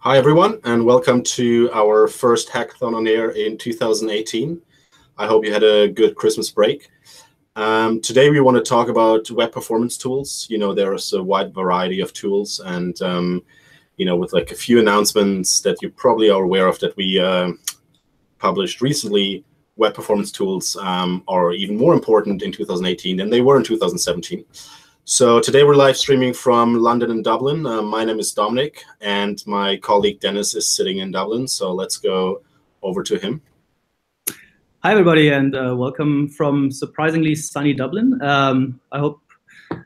Hi, everyone, and welcome to our first hackathon on air in 2018. I hope you had a good Christmas break. Today, we want to talk about web performance tools. You know, there's a wide variety of tools, and you know, with like a few announcements that you probably are aware of that we published recently, web performance tools are even more important in 2018 than they were in 2017. So today we're live streaming from London and Dublin. My name is Dominic, and my colleague Dennis is sitting in Dublin. So let's go over to him. Hi, everybody, and welcome from surprisingly sunny Dublin. I hope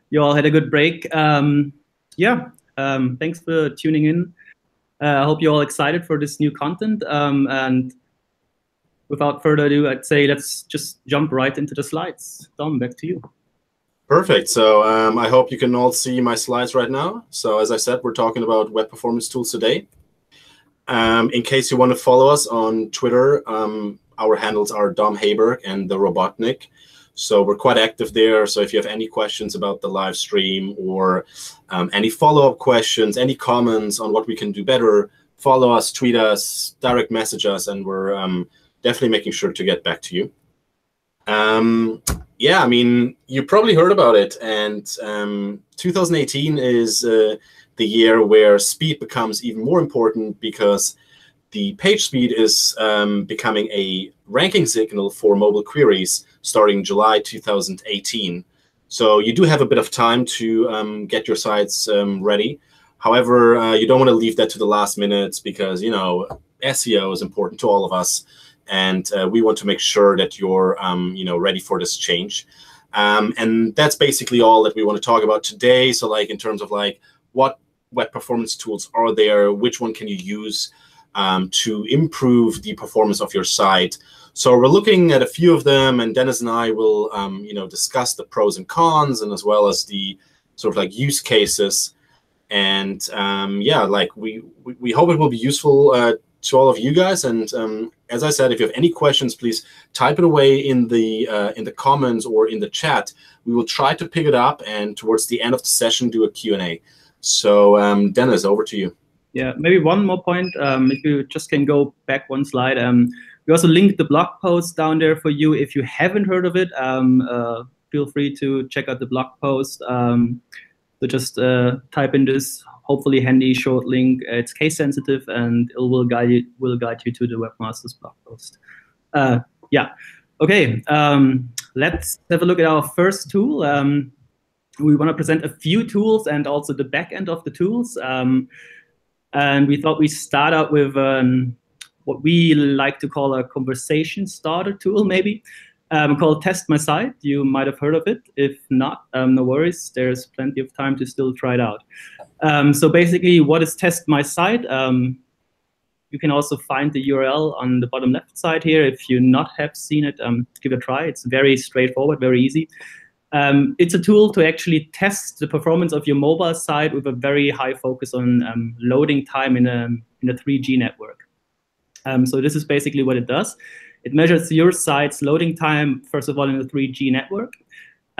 you all had a good break. Thanks for tuning in. I hope you're all excited for this new content. And without further ado, I'd say let's just jump right into the slides. Dom, back to you. Perfect. So I hope you can all see my slides right now. So as I said, we're talking about web performance tools today. In case you want to follow us on Twitter, our handles are Dom Haberg and the Robotnik. So we're quite active there. So if you have any questions about the live stream or any follow-up questions, any comments on what we can do better, follow us, tweet us, direct message us, and we're definitely making sure to get back to you. Yeah, I mean, you probably heard about it, and 2018 is the year where speed becomes even more important because the page speed is becoming a ranking signal for mobile queries starting July 2018. So you do have a bit of time to get your sites ready. However, you don't want to leave that to the last minute because, you know, SEO is important to all of us. And we want to make sure that you're, you know, ready for this change. And that's basically all that we want to talk about today. So, like, in terms of like what web performance tools are there, which one can you use to improve the performance of your site? So we're looking at a few of them, and Dennis and I will, you know, discuss the pros and cons, and as well as the sort of like use cases. And yeah, like we hope it will be useful to all of you guys. And as I said, if you have any questions, please type it away in the comments or in the chat. We will try to pick it up, and towards the end of the session, do a Q&A. So Dennis, over to you. Yeah, maybe one more point. If you just can go back one slide. We also linked the blog post down there for you. If you haven't heard of it, feel free to check out the blog post. So just type in this hopefully handy short link. It's case sensitive, and it will guide you to the webmaster's blog post. Yeah, okay. Let's have a look at our first tool. We want to present a few tools and also the back end of the tools. And we thought we'd start out with what we like to call a conversation starter tool, maybe. Called TestMySite. You might have heard of it. If not, no worries. There's plenty of time to still try it out. So basically, what is TestMySite? You can also find the URL on the bottom left side here. If you not have seen it, give it a try. It's very straightforward, very easy. It's a tool to actually test the performance of your mobile site with a very high focus on loading time in a 3G network. So this is basically what it does. It measures your site's loading time, first of all, in a 3G network.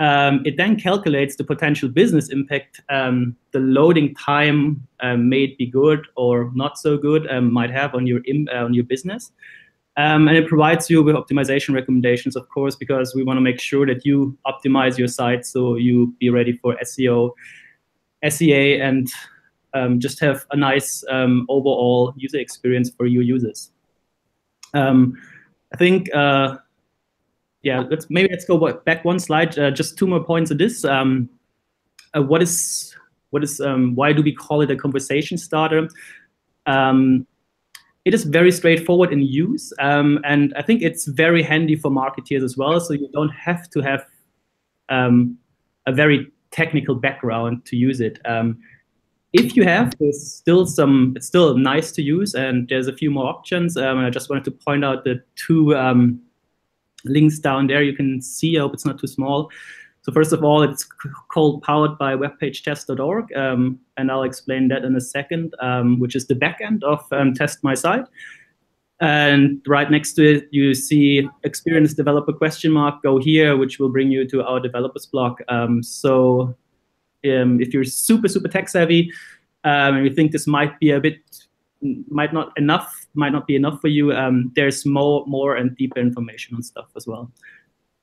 It then calculates the potential business impact the loading time may be good or not so good might have on your business. And it provides you with optimization recommendations, of course, because we want to make sure that you optimize your site so you be ready for SEO, SEA, and just have a nice overall user experience for your users. I think, yeah, let's go back one slide. Just two more points on this. Why do we call it a conversation starter? It is very straightforward in use, and I think it's very handy for marketeers as well. So you don't have to have a very technical background to use it. If you have, it's still nice to use, and there's a few more options. And I just wanted to point out the two links down there. You can see, I hope it's not too small. So first of all, it's called powered by WebPageTest.org, and I'll explain that in a second, which is the backend of TestMySite. And right next to it, you see experienced developer ? Go here, which will bring you to our developers blog. If you're super tech savvy and you think this might be a bit might not be enough for you. There's more and deeper information on stuff as well.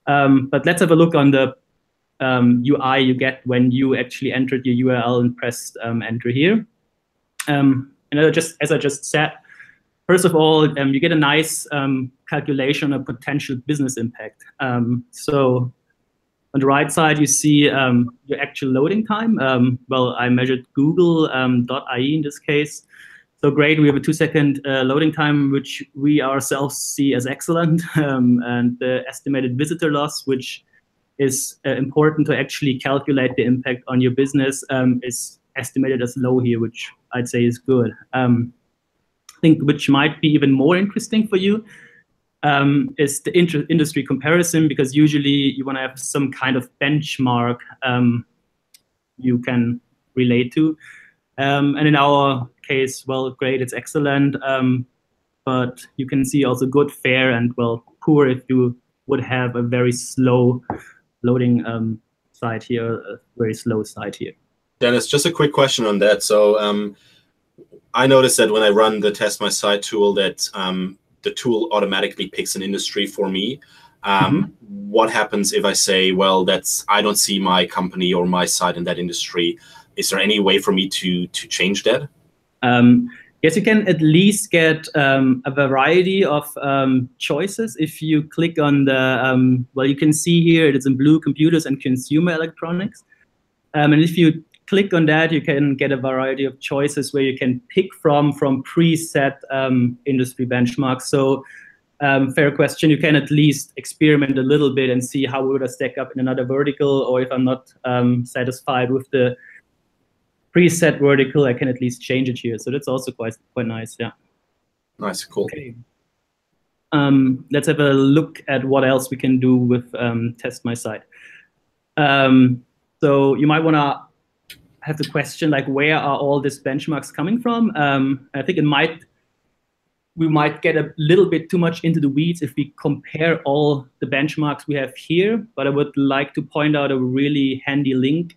But let's have a look on the UI you get when you actually entered your URL and pressed enter here. And as I just said, first of all, you get a nice calculation of potential business impact. So on the right side, you see your actual loading time. Well, I measured Google.ie in this case. So great, we have a 2-second loading time, which we ourselves see as excellent. And the estimated visitor loss, which is important to actually calculate the impact on your business, is estimated as low here, which I'd say is good. I think which might be even more interesting for you is the industry comparison, because usually you want to have some kind of benchmark you can relate to. And in our case, well, great, it's excellent. But you can see also good, fair, and, well, poor if you would have a very slow loading site here, a very slow site here. Dennis, just a quick question on that. So I noticed that when I run the TestMySite tool that the tool automatically picks an industry for me. What happens if I say, well, I don't see my company or my site in that industry? Is there any way for me to change that? Yes, you can at least get a variety of choices. If you click on the, well, you can see here it is in blue, computers and consumer electronics. And if you click on that, you can get a variety of choices where you can pick from preset industry benchmarks. So fair question, you can at least experiment a little bit and see how would I stack up in another vertical, or if I'm not satisfied with the preset vertical, I can at least change it here. So that's also quite nice, yeah. Nice, cool. Okay. Let's have a look at what else we can do with TestMySite. So you might want to have the question, like, where are all these benchmarks coming from? I think we might get a little bit too much into the weeds if we compare all the benchmarks we have here, but I would like to point out a really handy link.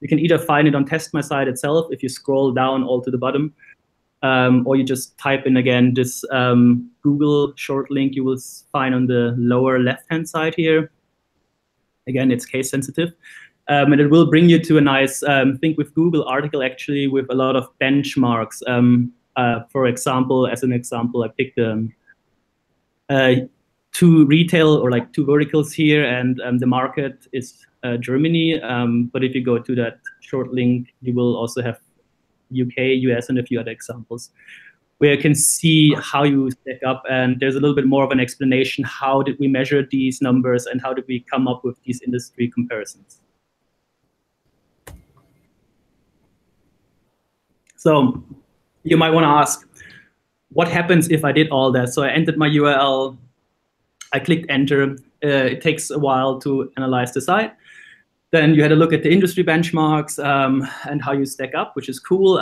You can either find it on TestMySite itself if you scroll down all to the bottom, or you just type in again this Google short link you will find on the lower left-hand side here. Again, it's case sensitive. And it will bring you to a nice Think with Google article, actually, with a lot of benchmarks. For example, as an example, I picked two retail, or like two verticals here, and the market is Germany. But if you go to that short link, you will also have UK, US, and a few other examples where you can see how you stack up. And there's a little bit more of an explanation. How did we measure these numbers, and how did we come up with these industry comparisons? So you might want to ask, what happens if I did all that? So I entered my URL, I clicked enter. It takes a while to analyze the site. Then you had a look at the industry benchmarks and how you stack up, which is cool.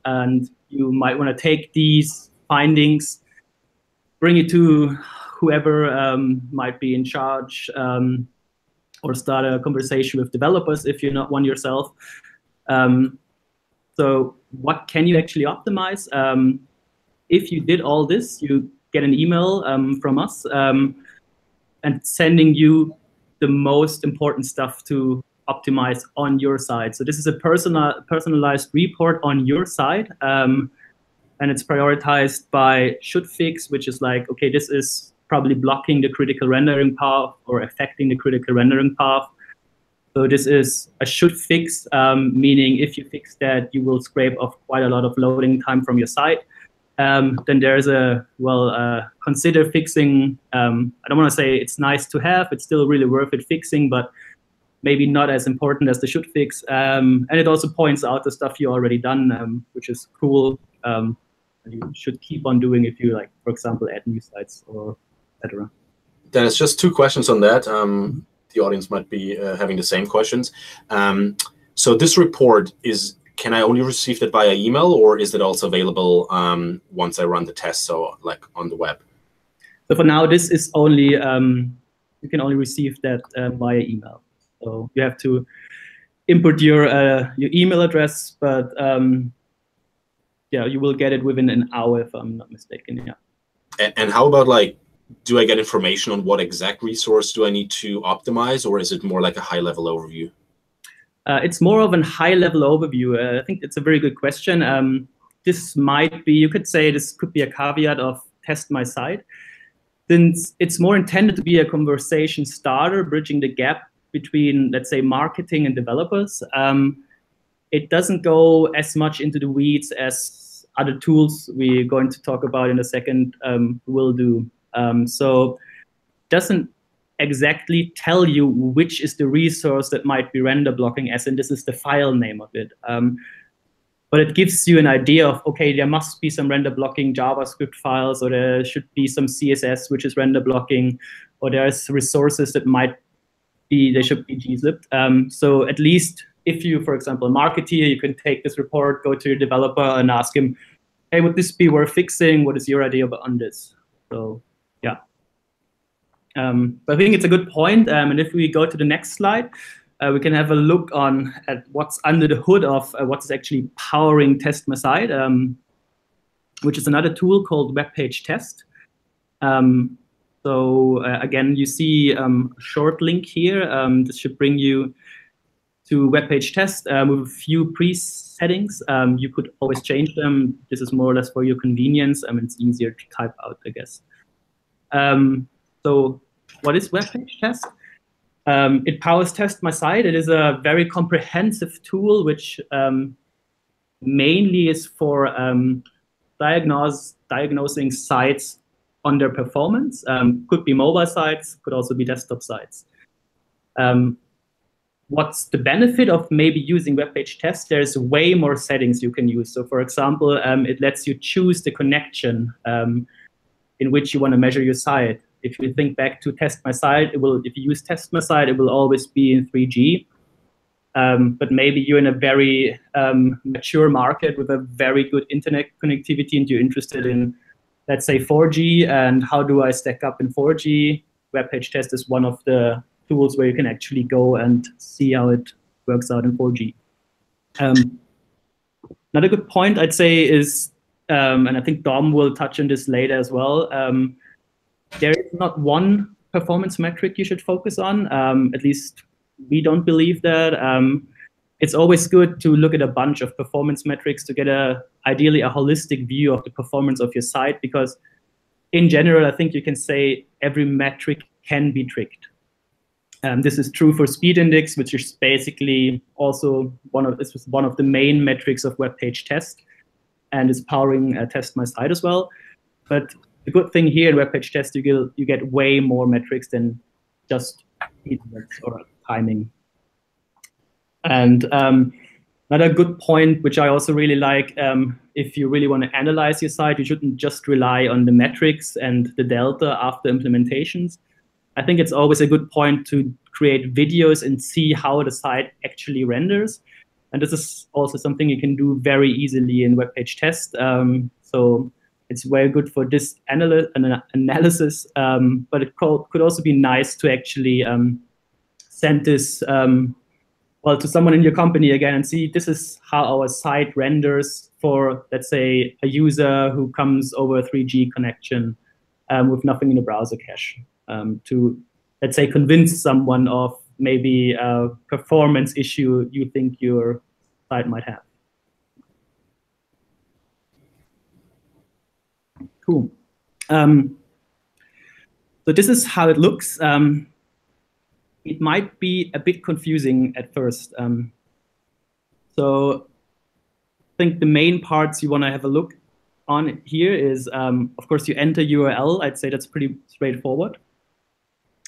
And you might want to take these findings, bring it to whoever might be in charge, or start a conversation with developers if you're not one yourself. So what can you actually optimize? If you did all this, you get an email from us and sending you the most important stuff to optimize on your side. So this is a personalized report on your side, and it's prioritized by should fix, which is like, okay, this is probably blocking the critical rendering path or affecting the critical rendering path. So this is a should fix, meaning if you fix that, you will scrape off quite a lot of loading time from your site. Then there's a, well, consider fixing. I don't want to say it's nice to have. It's still really worth it fixing, but maybe not as important as the should fix. And it also points out the stuff you already done, which is cool. And you should keep on doing if you, like, for example, add new sites or etc. Dennis, just two questions on that. The audience might be having the same questions. So this report can I only receive that via email, or is it also available once I run the test, so like on the web? So for now, this is only, you can only receive that via email. So you have to input your email address, but yeah, you will get it within an hour, if I'm not mistaken. Yeah. And how about, like, do I get information on what exact resource do I need to optimize, or is it more like a high-level overview? It's more of a high-level overview. I think it's a very good question. This might be, you could say this could be a caveat of TestMySite, since it's more intended to be a conversation starter, bridging the gap between, let's say, marketing and developers. It doesn't go as much into the weeds as other tools we're going to talk about in a second will do. So it doesn't exactly tell you which is the resource that might be render blocking, as in this is the file name of it. But it gives you an idea of, okay, there must be some render blocking JavaScript files, or there should be some CSS which is render blocking, or there's resources that might be, they should be gzipped. So at least if you, for example, a marketeer, you can take this report, go to your developer and ask him, hey, would this be worth fixing? What is your idea on this? So yeah. But I think it's a good point. And if we go to the next slide, we can have a look at what's under the hood of what's actually powering TestMySite, which is another tool called WebPageTest. So again, you see a short link here. This should bring you to WebPageTest with a few pre-settings. You could always change them. This is more or less for your convenience. It's easier to type out, I guess. So what is WebPageTest? It powers TestMySite. It is a very comprehensive tool which mainly is for diagnosing sites on their performance. Could be mobile sites, could also be desktop sites. What's the benefit of maybe using WebPageTest? There's way more settings you can use. So for example, it lets you choose the connection in which you want to measure your site. If you think back to TestMySite, if you use TestMySite, it will always be in 3G. But maybe you're in a very mature market with a very good internet connectivity, and you're interested in, let's say, 4G, and how do I stack up in 4G? WebPageTest is one of the tools where you can actually go and see how it works out in 4G. Another good point I'd say is, and I think Dom will touch on this later as well, there is not one performance metric you should focus on. At least we don't believe that. It's always good to look at a bunch of performance metrics to get ideally a holistic view of the performance of your site, because in general, I think you can say every metric can be tricked. This is true for speed index, which is basically also one of the main metrics of WebPageTest, and is powering TestMySite as well. But the good thing here in WebPageTest, you get way more metrics than just speed index or timing. And another good point, which I also really like, if you really want to analyze your site, you shouldn't just rely on the metrics and the delta after implementations. I think it's always a good point to create videos and see how the site actually renders. And this is also something you can do very easily in WebPageTest. So it's very good for this analysis, but it could also be nice to actually send this to someone in your company again and see, this is how our site renders for, let's say, a user who comes over a 3G connection with nothing in the browser cache, to, let's say, convince someone of maybe a performance issue you think your site might have. Cool. So this is how it looks. It might be a bit confusing at first. So I think the main parts you want to have a look on here is, of course, you enter URL. I'd say that's pretty straightforward.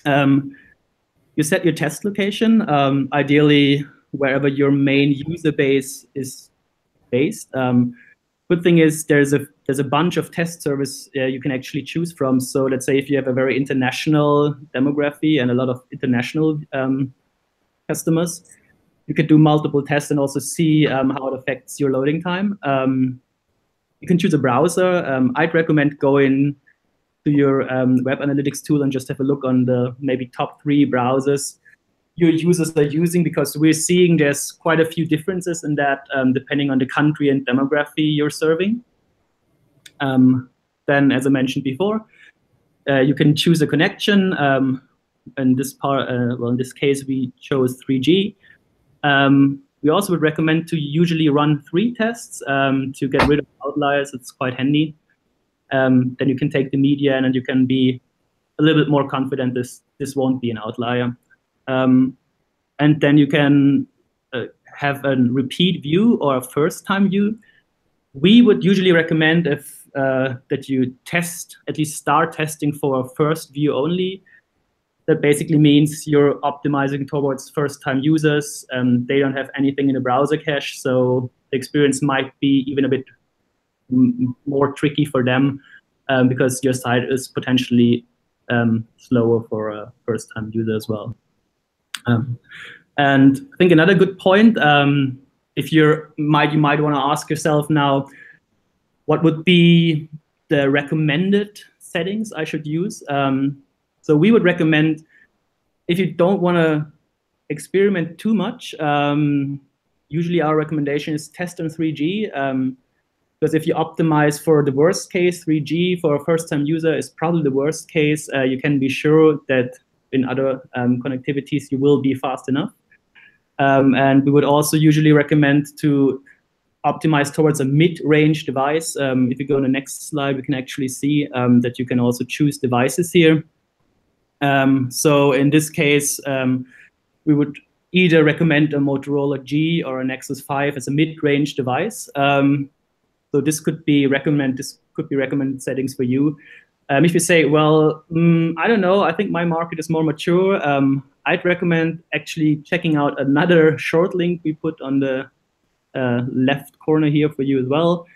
You set your test location, ideally wherever your main user base is based. Good thing is there's a bunch of test service you can actually choose from. So let's say if you have a very international demography and a lot of international customers, you could do multiple tests and also see how it affects your loading time. You can choose a browser. I'd recommend going to your web analytics tool and just have a look on the maybe top 3 browsers your users are using, because we're seeing there's quite a few differences in that depending on the country and demography you're serving. Then, as I mentioned before, you can choose a connection. In this part, well, in this case, we chose 3G. We also would recommend to usually run 3 tests to get rid of outliers. It's quite handy. Then you can take the median, and you can be a little bit more confident this won't be an outlier. And then you can have a repeat view or a first-time view. We would usually recommend that you test, at least start testing for a first view only. That basically means you're optimizing towards first-time users. They don't have anything in the browser cache, so the experience might be even a bit more tricky for them because your site is potentially slower for a first-time user as well. And I think another good point, if you might want to ask yourself now, what would be the recommended settings I should use? So we would recommend, if you don't want to experiment too much, usually our recommendation is test on 3G. Because if you optimize for the worst case, 3G for a first-time user is probably the worst case. You can be sure that in other connectivities you will be fast enough. And we would also usually recommend to optimize towards a mid-range device. If you go on the next slide, we can actually see that you can also choose devices here. So in this case, we would either recommend a Motorola G or a Nexus 5 as a mid-range device. So this could be recommended settings for you. If you say, well, I don't know, I think my market is more mature, I'd recommend actually checking out another short link we put on the left corner here for you as well.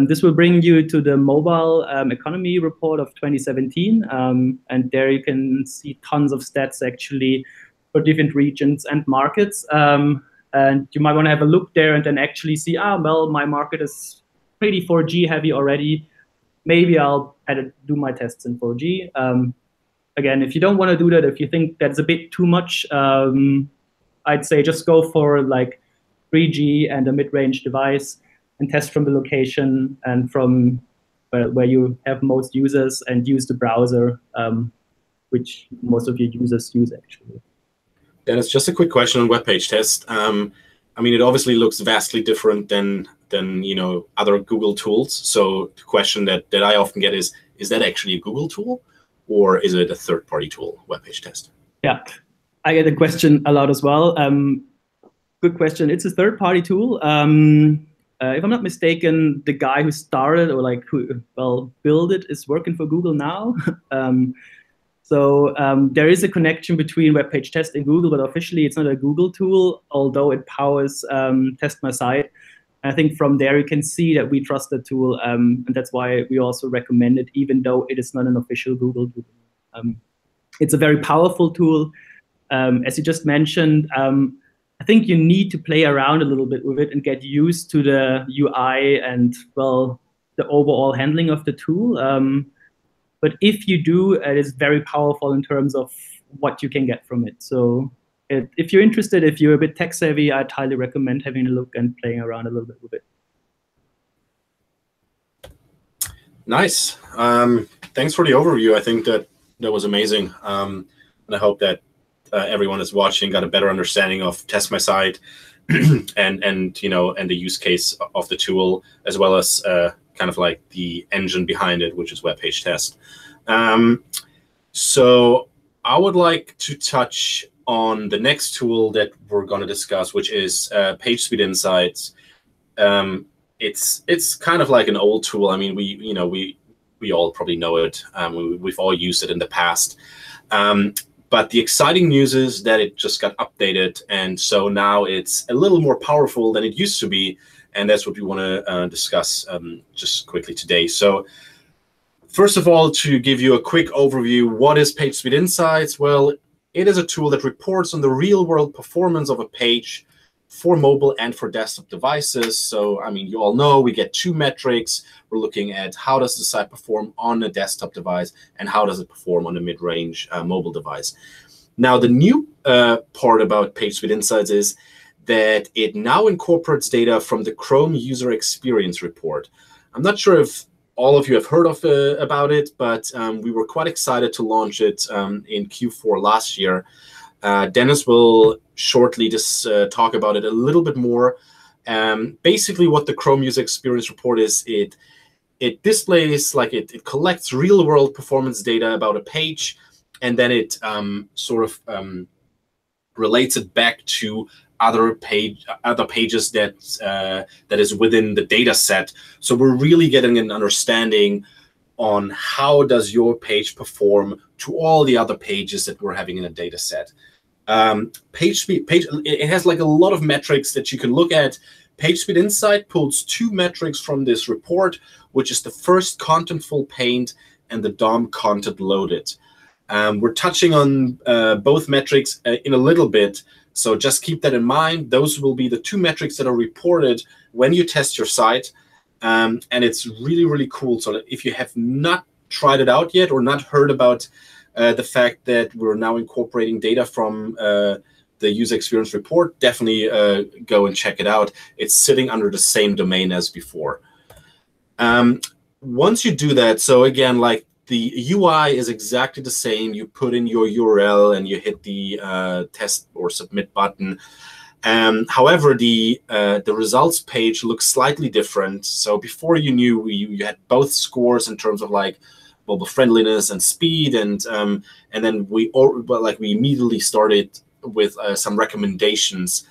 This will bring you to the mobile economy report of 2017. And there you can see tons of stats actually for different regions and markets. And you might want to have a look there and then actually see, well, my market is pretty 4G heavy already. Maybe I'll do my tests in 4G. Again, if you don't want to do that, if you think that's a bit too much, I'd say just go for like 3G and a mid-range device and test from the location and from where you have most users, and use the browser, which most of your users use actually. Dennis, just a quick question on WebPageTest. I mean, it obviously looks vastly different than other Google tools. So the question that I often get is that actually a Google tool, or is it a third-party tool, WebPageTest? Yeah, I get the question a lot as well. Good question. It's a third-party tool. If I'm not mistaken, the guy who started or who built it is working for Google now. So there is a connection between WebPageTest and Google, but officially it's not a Google tool, although it powers TestMySite. I think from there you can see that we trust the tool, and that's why we also recommend it, even though it is not an official Google tool. It's a very powerful tool. As you just mentioned, I think you need to play around a little bit with it and get used to the UI and, well, the overall handling of the tool. But if you do, it is very powerful in terms of what you can get from it. So if you're interested, if you're a bit tech savvy, I'd highly recommend having a look and playing around a little bit with it. Nice. Thanks for the overview. I think that was amazing. And I hope that everyone is watching got a better understanding of TestMySite and the use case of the tool, as well as kind of like the engine behind it, which is WebPageTest. So I would like to touch on the next tool that we're going to discuss, which is PageSpeed Insights. It's kind of like an old tool. I mean, we all probably know it. We've all used it in the past. But the exciting news is that it just got updated, and so now it's a little more powerful than it used to be, and that's what we want to discuss just quickly today. So first of all, to give you a quick overview, what is PageSpeed Insights? Well, it is a tool that reports on the real-world performance of a page for mobile and for desktop devices. So, I mean, you all know we get 2 metrics. We're looking at how does the site perform on a desktop device and how does it perform on a mid-range mobile device. Now, the new part about PageSpeed Insights is that it now incorporates data from the Chrome User Experience Report. I'm not sure if all of you have heard of about it, but we were quite excited to launch it in Q4 last year. Dennis will shortly just talk about it a little bit more. Basically, what the Chrome User Experience Report is, it displays, like it collects real-world performance data about a page, and then it sort of relates it back to other pages that is within the data set. So we're really getting an understanding on how does your page perform to all the other pages that we're having in a data set. It has like a lot of metrics that you can look at. PageSpeed Insight pulls 2 metrics from this report, which is the first contentful paint and the DOM content loaded. We're touching on both metrics in a little bit, so just keep that in mind. Those will be the 2 metrics that are reported when you test your site, and it's really, really cool. So if you have not tried it out yet or not heard about the fact that we're now incorporating data from the user experience report, definitely go and check it out. It's sitting under the same domain as before. Once you do that, so again, like the UI is exactly the same. You put in your URL and you hit the test or submit button. However, the results page looks slightly different. So before you knew, you had both scores in terms of like mobile friendliness and speed, and then we immediately started with some recommendations.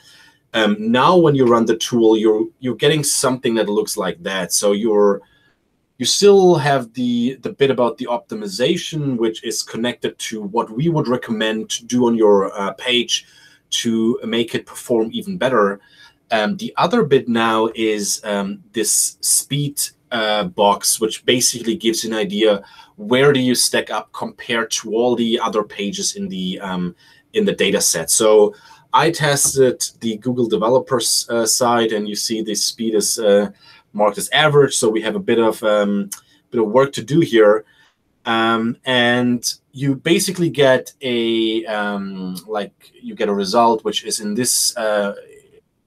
Now, when you run the tool, you're getting something that looks like that. So you still have the bit about the optimization, which is connected to what we would recommend to do on your page to make it perform even better. The other bit now is this speed box, which basically gives you an idea where do you stack up compared to all the other pages in the data set. So I tested the Google developers side, and you see the speed is marked as average. So we have a bit of work to do here, and you basically get a result, which is in this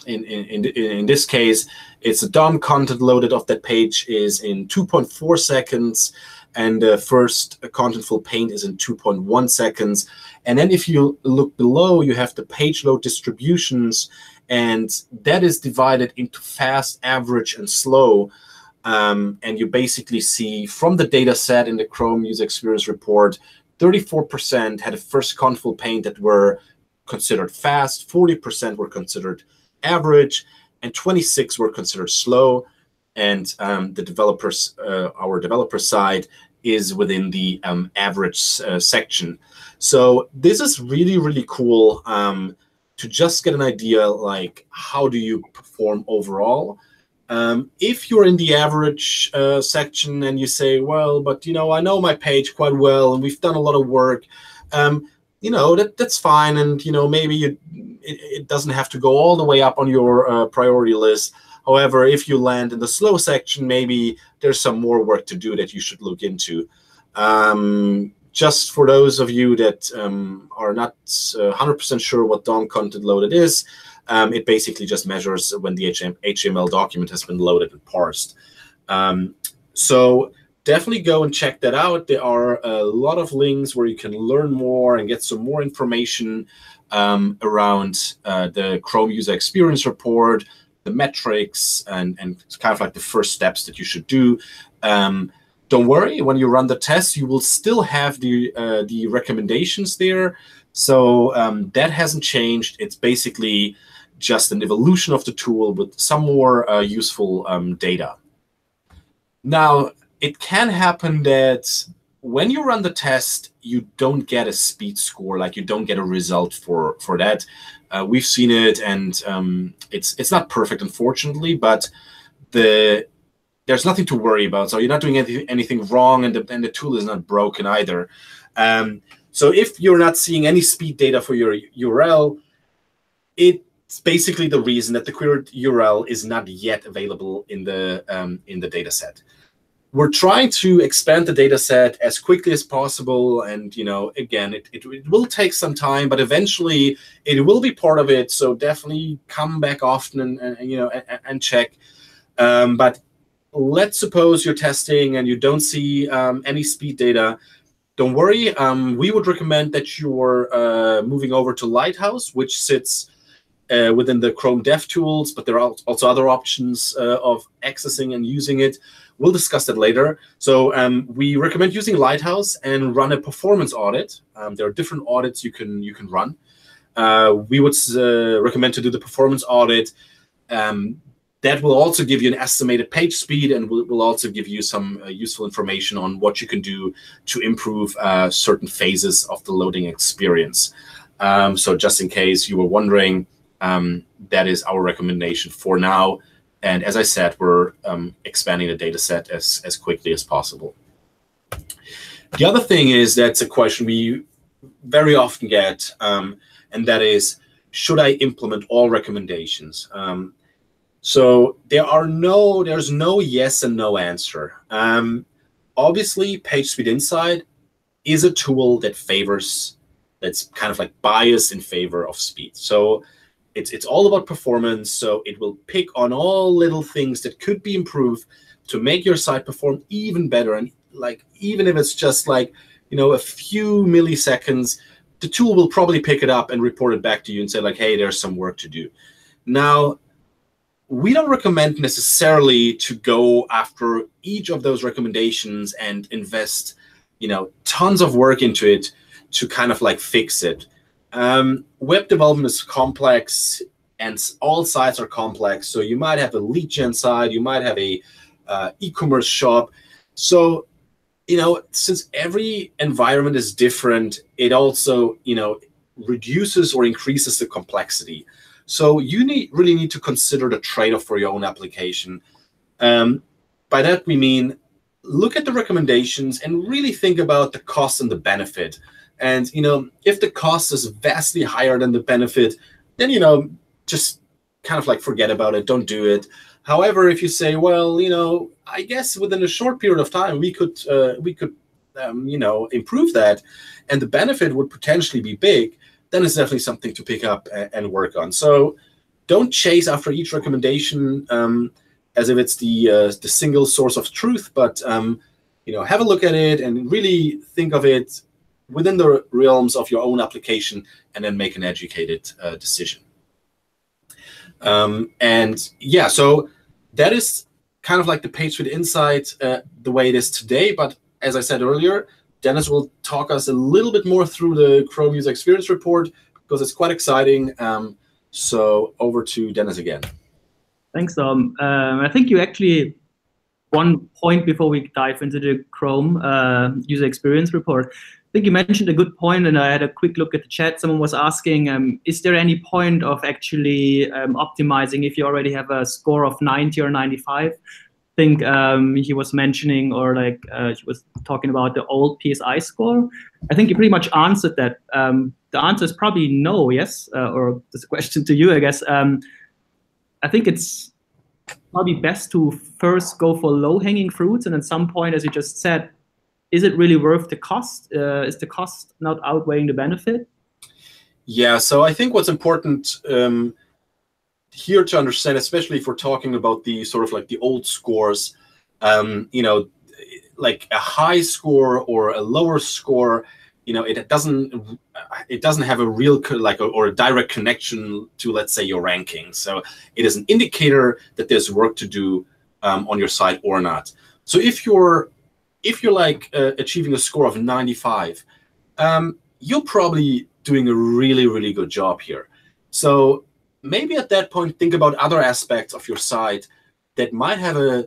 in this case, it's the DOM content loaded of that page is in 2.4 seconds, and the first contentful paint is in 2.1 seconds. And then if you look below, you have the page load distributions, and that is divided into fast, average, and slow. And you basically see from the data set in the Chrome User Experience Report, 34% had a first contentful paint that were considered fast, 40% were considered average, and 26 were considered slow. And the developers, our developer side, is within the average section. So this is really, really cool to just get an idea, like how do you perform overall. If you're in the average section and you say, well, but I know my page quite well and we've done a lot of work, that's fine, and maybe it doesn't have to go all the way up on your priority list. However, if you land in the slow section, maybe there's some more work to do that you should look into. Just for those of you that are not 100% sure what DOM content loaded is, it basically just measures when the HTML document has been loaded and parsed. So definitely go and check that out. There are a lot of links where you can learn more and get some more information around the Chrome User Experience Report, the metrics, and kind of like the first steps that you should do. Don't worry, when you run the test, you will still have the recommendations there. So that hasn't changed. It's basically just an evolution of the tool with some more useful data. Now, it can happen that when you run the test, you don't get a speed score, like you don't get a result for that. We've seen it, and it's not perfect, unfortunately, but there's nothing to worry about. So you're not doing anything wrong, and the tool is not broken either. So if you're not seeing any speed data for your URL, it's basically the reason that the queried URL is not yet available in the data set. we're trying to expand the data set as quickly as possible. And, again, it will take some time, but eventually it will be part of it. So definitely come back often and check. But let's suppose you're testing and you don't see any speed data. Don't worry. We would recommend that you're moving over to Lighthouse, which sits within the Chrome DevTools, but there are also other options of accessing and using it. We'll discuss that later. So we recommend using Lighthouse and run a performance audit. There are different audits you can run. We would recommend to do the performance audit. That will also give you an estimated page speed, and will also give you some useful information on what you can do to improve certain phases of the loading experience. So just in case you were wondering, that is our recommendation for now. And as I said, we're expanding the data set as quickly as possible. The other thing is, that's a question we very often get, and that is, should I implement all recommendations? So there's no yes and no answer. Obviously, PageSpeed Insight is a tool that's kind of like biased in favor of speed. So it's all about performance. So it will pick on all little things that could be improved to make your site perform even better. And like, even if it's just like, a few milliseconds, the tool will probably pick it up and report it back to you and say like, hey, there's some work to do. Now, we don't recommend necessarily to go after each of those recommendations and invest, tons of work into it to kind of like fix it. Web development is complex, and all sites are complex. So you might have a lead gen site, you might have a e-commerce shop. So, since every environment is different, it also, reduces or increases the complexity. So you really need to consider the trade-off for your own application. By that we mean, look at the recommendations and really think about the cost and the benefit. And if the cost is vastly higher than the benefit, then just kind of like forget about it, don't do it. However, if you say, well, I guess within a short period of time we could improve that, and the benefit would potentially be big, then it's definitely something to pick up and work on. So don't chase after each recommendation as if it's the single source of truth, but have a look at it and really think of it within the realms of your own application, and then make an educated decision. And yeah, so that is kind of like the PageSpeed Insight the way it is today. But as I said earlier, Dennis will talk us a little bit more through the Chrome User Experience Report, because it's quite exciting. So over to Dennis again. Thanks, Tom. I think you actually, one point before we dive into the Chrome User Experience Report, I think you mentioned a good point, and I had a quick look at the chat. Someone was asking, is there any point of actually optimizing if you already have a score of 90 or 95? I think he was mentioning, or like he was talking about the old PSI score. I think you pretty much answered that. The answer is probably no, yes, or this question to you, I guess. I think it's probably best to first go for low-hanging fruits, and at some point, as you just said, is it really worth the cost? Is the cost not outweighing the benefit? Yeah, so I think what's important here to understand, especially if we're talking about the sort of like the old scores, like a high score or a lower score, it doesn't have a real or a direct connection to, let's say, your ranking. So it is an indicator that there's work to do on your site or not. So if you're like achieving a score of 95, you're probably doing a really, really good job here. So maybe at that point, think about other aspects of your site that might have a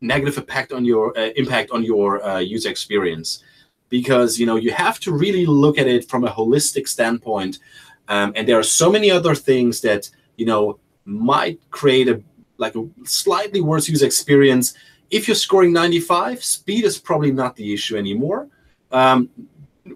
negative impact on your user experience, because you have to really look at it from a holistic standpoint, and there are so many other things that might create a slightly worse user experience. If you're scoring 95, speed is probably not the issue anymore.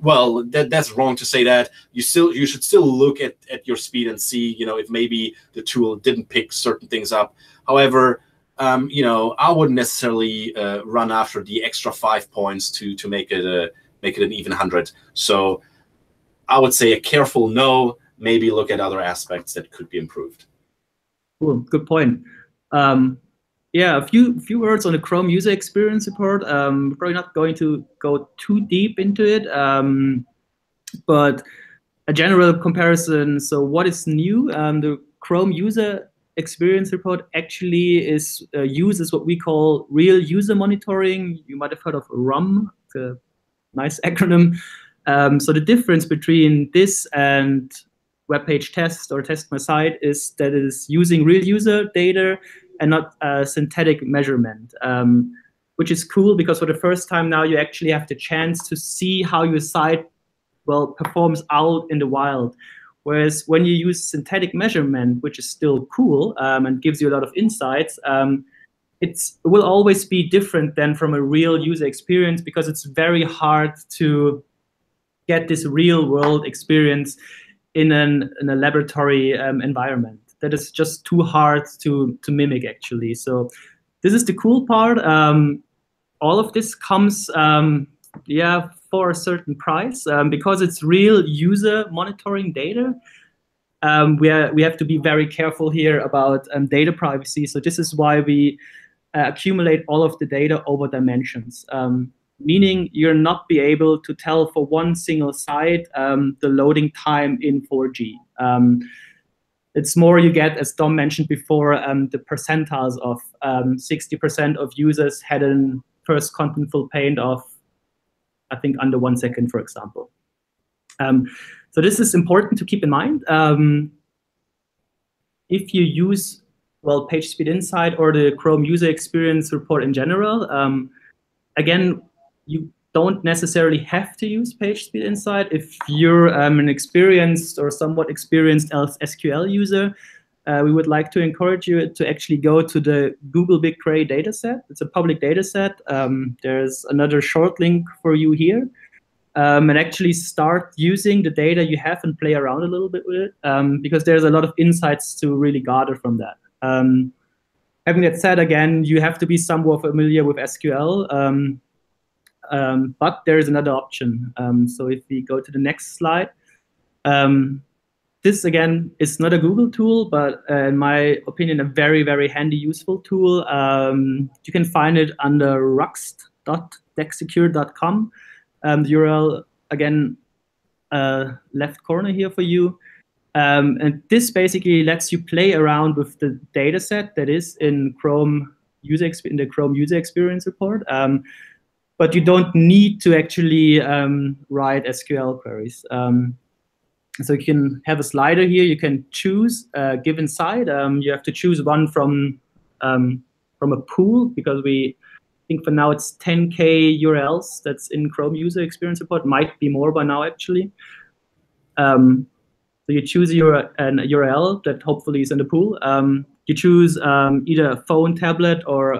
Well, that's wrong to say that. You should still look at your speed and see, if maybe the tool didn't pick certain things up. However, I wouldn't necessarily run after the extra 5 points to make it an even 100. So I would say a careful no. Maybe look at other aspects that could be improved. Cool, good point. Yeah, a few words on the Chrome user experience report. We're probably not going to go too deep into it, but a general comparison. So what is new? The Chrome user experience report actually uses what we call real user monitoring. You might have heard of RUM. It's a nice acronym. So the difference between this and WebPageTest or TestMySite is that it is using real user data and not synthetic measurement, which is cool because for the first time now you actually have the chance to see how your site performs out in the wild. Whereas when you use synthetic measurement, which is still cool and gives you a lot of insights, it will always be different than from a real user experience because it's very hard to get this real world experience in a laboratory environment. That is just too hard to mimic, actually. So this is the cool part. All of this comes, for a certain price because it's real user monitoring data. We have to be very careful here about data privacy. So this is why we accumulate all of the data over dimensions. Meaning you'll not be able to tell for one single site the loading time in 4G. It's more you get, as Dom mentioned before, the percentiles of 60% of users had a first contentful paint of, I think, under 1 second, for example. So this is important to keep in mind. If you use, PageSpeed Insight or the Chrome user experience report in general, again, you don't necessarily have to use PageSpeed Insight. If you're an experienced or somewhat experienced SQL user, we would like to encourage you to actually go to the Google BigQuery dataset. It's a public dataset. There's another short link for you here. And actually start using the data you have and play around a little bit with it, because there's a lot of insights to really gather from that. Having that said, again, you have to be somewhat familiar with SQL. But there is another option. So if we go to the next slide, this again is not a Google tool, but in my opinion, a very, very handy, useful tool. You can find it under rux.dexsecure.com. The URL again, left corner here for you. And this basically lets you play around with the data set that is in Chrome in the Chrome user experience report. But you don't need to actually write SQL queries. So you can have a slider here. You can choose a given site. You have to choose one from a pool because I think for now it's 10K URLs that's in Chrome user experience report. Might be more by now, actually. So you choose an URL that hopefully is in the pool. You choose either a phone, tablet, or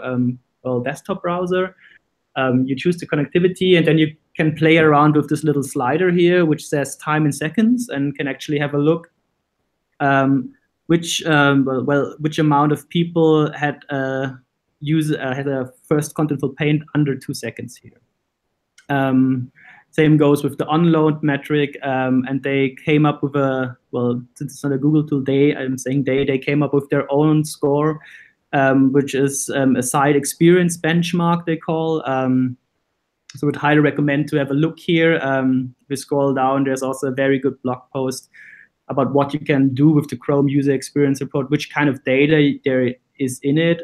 desktop browser. You choose the connectivity, and then you can play around with this little slider here, which says time in seconds, and can actually have a look which amount of people had a first contentful paint under 2 seconds here. Same goes with the onload metric, and they came up with since it's not a Google tool, they came up with their own score, which is a site experience benchmark, they call. So I would highly recommend to have a look here. If you scroll down, there's also a very good blog post about what you can do with the Chrome user experience report, which kind of data there is in it.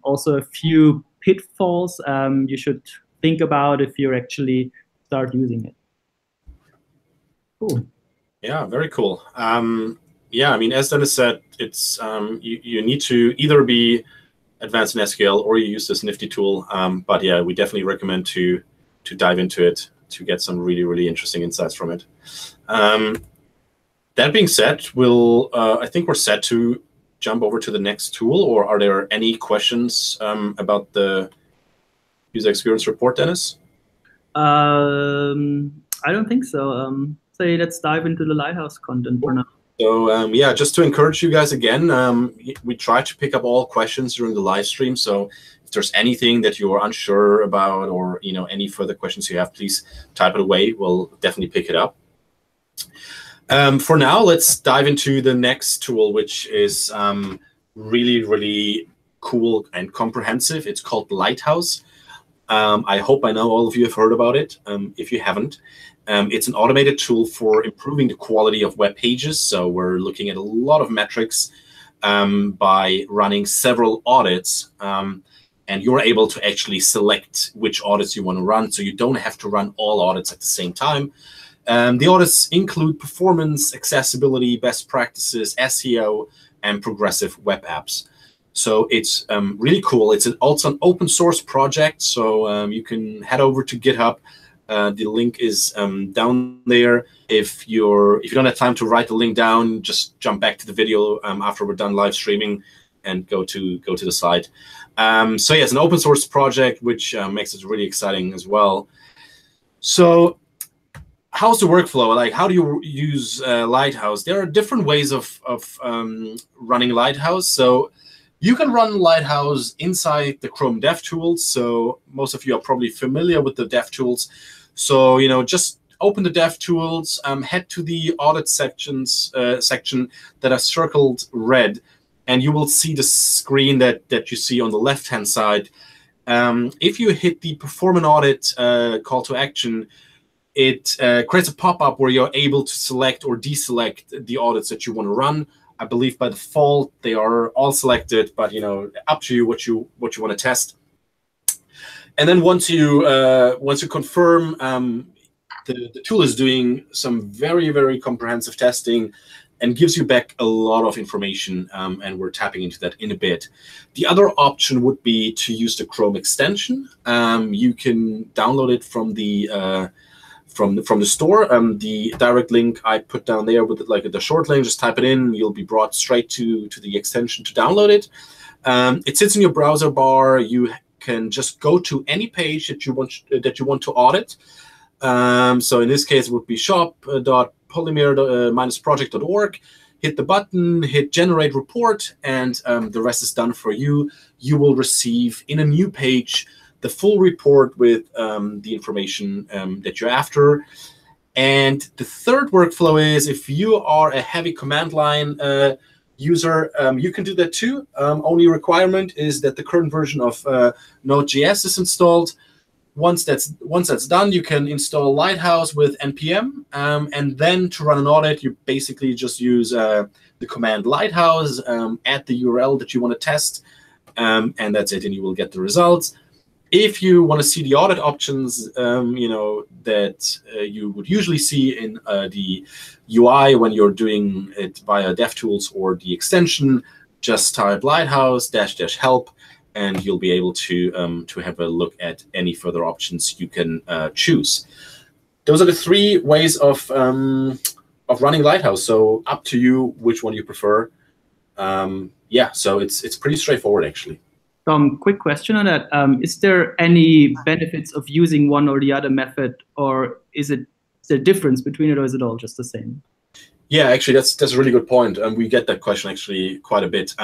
Also a few pitfalls you should think about if you actually start using it. Cool. Yeah, very cool. Yeah, I mean, as Dennis said, it's you need to either be advanced in SQL or you use this nifty tool. But yeah, we definitely recommend to dive into it to get some really, really interesting insights from it. That being said, I think we're set to jump over to the next tool, or are there any questions about the user experience report, Dennis? I don't think so. Let's dive into the Lighthouse content for now. So yeah, just to encourage you guys again, we try to pick up all questions during the live stream. So if there's anything that you're unsure about, or any further questions you have, please type it away. We'll definitely pick it up. For now, let's dive into the next tool, which is really, really cool and comprehensive. It's called Lighthouse. I hope by now all of you have heard about it. If you haven't, it's an automated tool for improving the quality of web pages. So we're looking at a lot of metrics by running several audits. And you're able to actually select which audits you want to run. So you don't have to run all audits at the same time. The audits include performance, accessibility, best practices, SEO, and progressive web apps. So it's really cool. It's also an open source project. So you can head over to GitHub. The link is down there. If you don't have time to write the link down, just jump back to the video after we're done live streaming and go to the site. So yeah, it's an open source project, which makes it really exciting as well. So how's the workflow? Like, how do you use Lighthouse? There are different ways of running Lighthouse. So you can run Lighthouse inside the Chrome DevTools. So most of you are probably familiar with the DevTools. So just open the DevTools, head to the audit section that are circled red, and you will see the screen that you see on the left-hand side. If you hit the Perform an Audit call to action, it creates a pop-up where you're able to select or deselect the audits that you want to run. I believe by default they are all selected, but up to you what you want to test. And then once you confirm, the tool is doing some very, very comprehensive testing and gives you back a lot of information, and we're tapping into that in a bit. The other option would be to use the Chrome extension. You can download it from the store. The direct link I put down there with the short link, just type it in. You'll be brought straight to the extension to download it. It sits in your browser bar. You can just go to any page that you want to audit. So in this case, it would be shop.polymer-project.org. Hit the button, hit generate report, and the rest is done for you. You will receive in a new page the full report with the information that you're after. And the third workflow is if you are a heavy command line user, you can do that too. Only requirement is that the current version of Node.js is installed. Once that's done, you can install Lighthouse with npm, and then to run an audit, you basically just use the command Lighthouse, add the URL that you want to test, and that's it, and you will get the results. If you want to see the audit options, that you would usually see in the UI when you're doing it via DevTools or the extension, just type Lighthouse --help, and you'll be able to have a look at any further options you can choose. Those are the three ways of running Lighthouse. So up to you which one you prefer. Yeah, so it's pretty straightforward actually. Quick question on that. Is there any benefits of using one or the other method, or is there a difference between it, or is it all just the same? Yeah, actually, that's a really good point. We get that question actually quite a bit.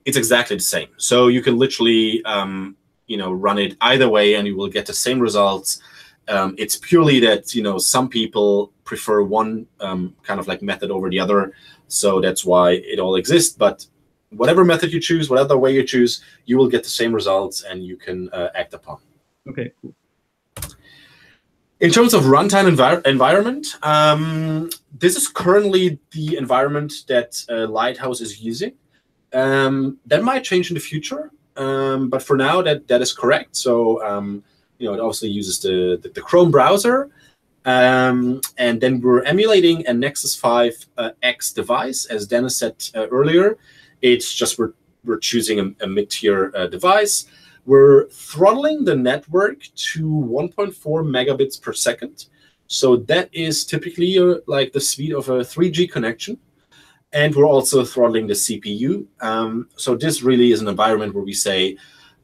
It's exactly the same. So you can literally run it either way, and you will get the same results. It's purely that some people prefer one kind of like method over the other, so that's why it all exists. But whatever method you choose, whatever way you choose, you will get the same results and you can act upon. Okay, cool. In terms of runtime environment, this is currently the environment that Lighthouse is using. That might change in the future, but for now, that is correct. So it obviously uses the Chrome browser, and then we're emulating a Nexus 5 X device, as Dennis said earlier. It's just we're choosing a mid-tier device. We're throttling the network to 1.4 megabits per second. So that is typically like the speed of a 3G connection. And we're also throttling the CPU. So this really is an environment where we say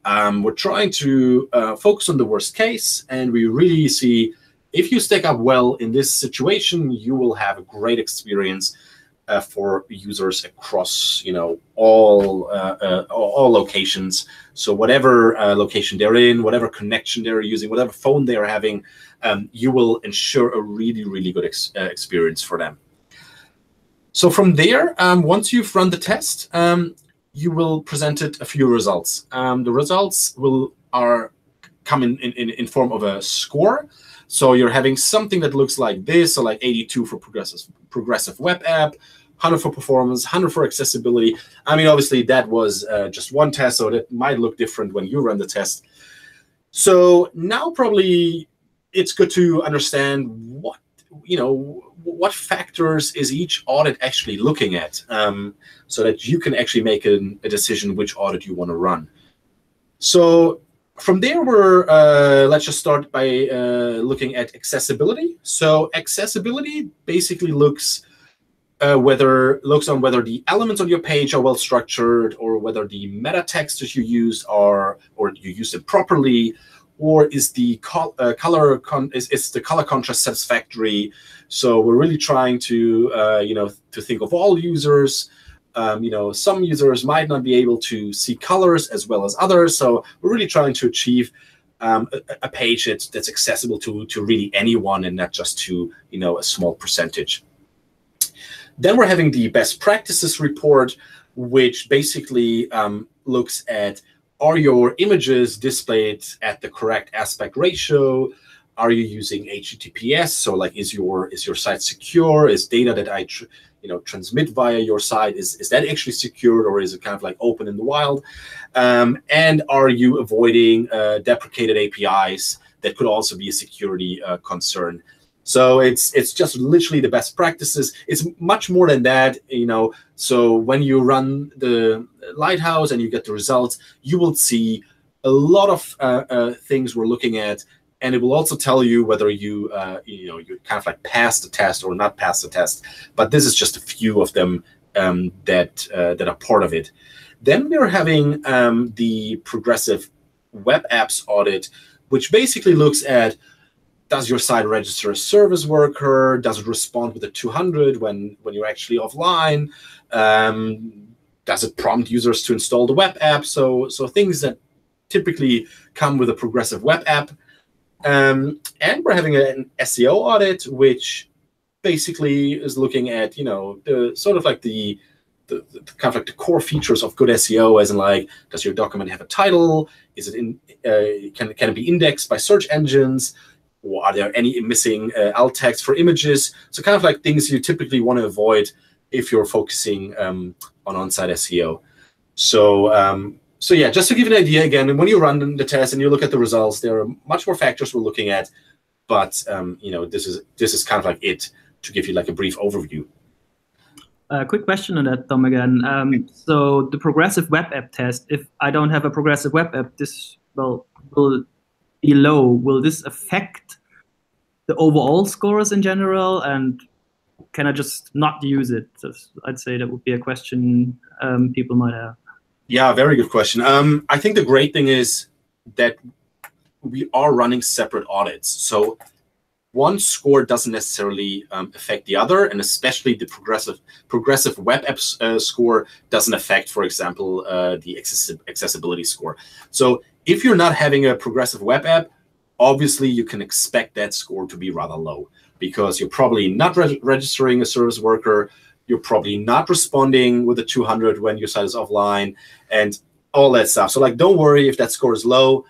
we're trying to focus on the worst case. And we really see if you stack up well in this situation, you will have a great experience. for users across, all locations. So whatever location they're in, whatever connection they're using, whatever phone they're having, you will ensure a really, really good experience for them. So from there, once you've run the test, you will present it a few results. The results come in form of a score. So you're having something that looks like this, so like 82 for progressive web app, 100 for performance, 100 for accessibility. I mean, obviously that was just one test, so that might look different when you run the test. So now probably it's good to understand what factors is each audit actually looking at, so that you can actually make a decision which audit you want to run. So from there, let's just start by looking at accessibility. So accessibility basically looks on whether the elements on your page are well structured, or whether the meta text that you use or you use it properly, or is the color contrast satisfactory. So we're really trying to to think of all users. Some users might not be able to see colors as well as others. So we're really trying to achieve a page that's accessible to really anyone, and not just to a small percentage. Then we're having the best practices report, which basically looks at, are your images displayed at the correct aspect ratio? Are you using HTTPS? So like, is your site secure? Is data that I transmit via your site, is that actually secured, or is it kind of like open in the wild? And are you avoiding deprecated APIs? That could also be a security concern. So it's just literally the best practices. It's much more than that, So when you run the Lighthouse and you get the results, you will see a lot of things we're looking at, and it will also tell you whether you kind of like pass the test or not pass the test. But this is just a few of them that are part of it. Then we're having the progressive web apps audit, which basically looks at, does your site register a service worker? Does it respond with a 200 when you're actually offline? Does it prompt users to install the web app? So things that typically come with a progressive web app. And we're having an SEO audit, which basically is looking at the sort of like the kind of like the core features of good SEO, as in like, does your document have a title? Is it can it be indexed by search engines? Or are there any missing alt text for images? So kind of like things you typically want to avoid if you're focusing on-site SEO. So yeah, just to give you an idea, again, when you run the test and you look at the results, there are much more factors we're looking at. But this is kind of like it, to give you like a brief overview. Quick question on that, Tom, again. So the progressive web app test, if I don't have a progressive web app, this will be low. Will this affect the overall scores in general, and can I just not use it? So I'd say that would be a question people might have. Yeah, very good question. I think the great thing is that we are running separate audits. So one score doesn't necessarily affect the other, and especially the progressive web apps score doesn't affect, for example, the accessibility score. So if you're not having a progressive web app, obviously you can expect that score to be rather low, because you're probably not registering a service worker, you're probably not responding with a 200 when your site is offline, and all that stuff. So like, don't worry if that score is low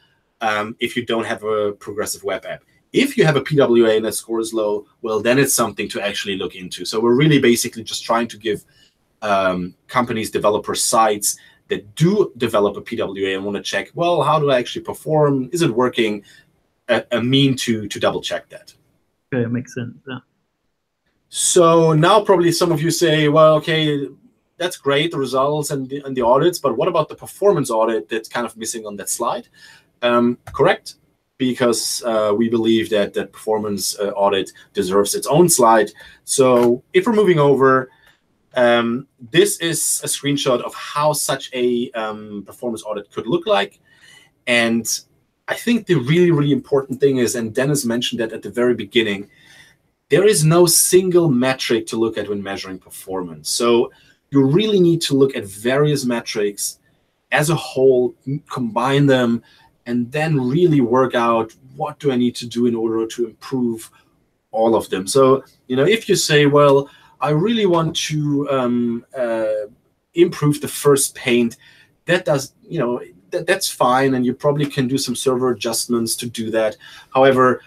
if you don't have a progressive web app. If you have a PWA and that score is low, well, then it's something to actually look into. So we're really basically just trying to give companies, developers, sites that do develop a PWA and want to check, well, how do I actually perform? Is it working? A mean to double check that. Okay, it makes sense. Yeah. So now probably some of you say, well, okay, that's great, the results and the audits, but what about the performance audit that's kind of missing on that slide? Correct, because we believe that that performance audit deserves its own slide. So if we're moving over, this is a screenshot of how such a performance audit could look like. And I think the really, really important thing is, and Dennis mentioned that at the very beginning, there is no single metric to look at when measuring performance. So you really need to look at various metrics as a whole, combine them, and then really work out what do I need to do in order to improve all of them. So, if you say, well, I really want to improve the first paint, that does, that's fine, and you probably can do some server adjustments to do that. However,